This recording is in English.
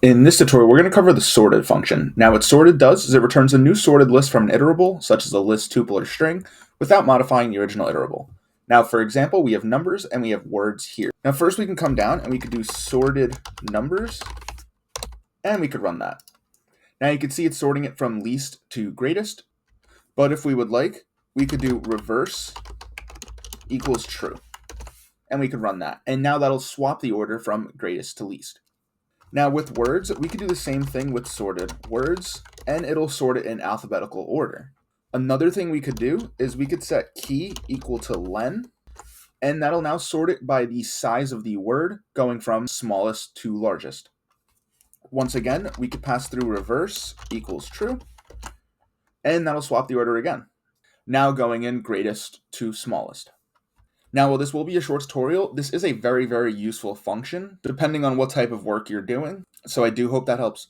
In this tutorial, we're going to cover the sorted function. Now, what sorted does is it returns a new sorted list from an iterable, such as a list, tuple, or string, without modifying the original iterable. Now, for example, we have numbers and we have words here. Now, first we can come down and we could do sorted numbers, and we could run that. Now, you can see it's sorting it from least to greatest, but if we would like, we could do reverse equals true, and we could run that. And now that'll swap the order from greatest to least. Now with words, we could do the same thing with sorted words, and it'll sort it in alphabetical order. Another thing we could do is we could set key equal to len, and that'll now sort it by the size of the word, going from smallest to largest. Once again, we could pass through reverse equals true, and that'll swap the order again. Now going in greatest to smallest. Now, while this will be a short tutorial, this is a very, very useful function, depending on what type of work you're doing. So I do hope that helps.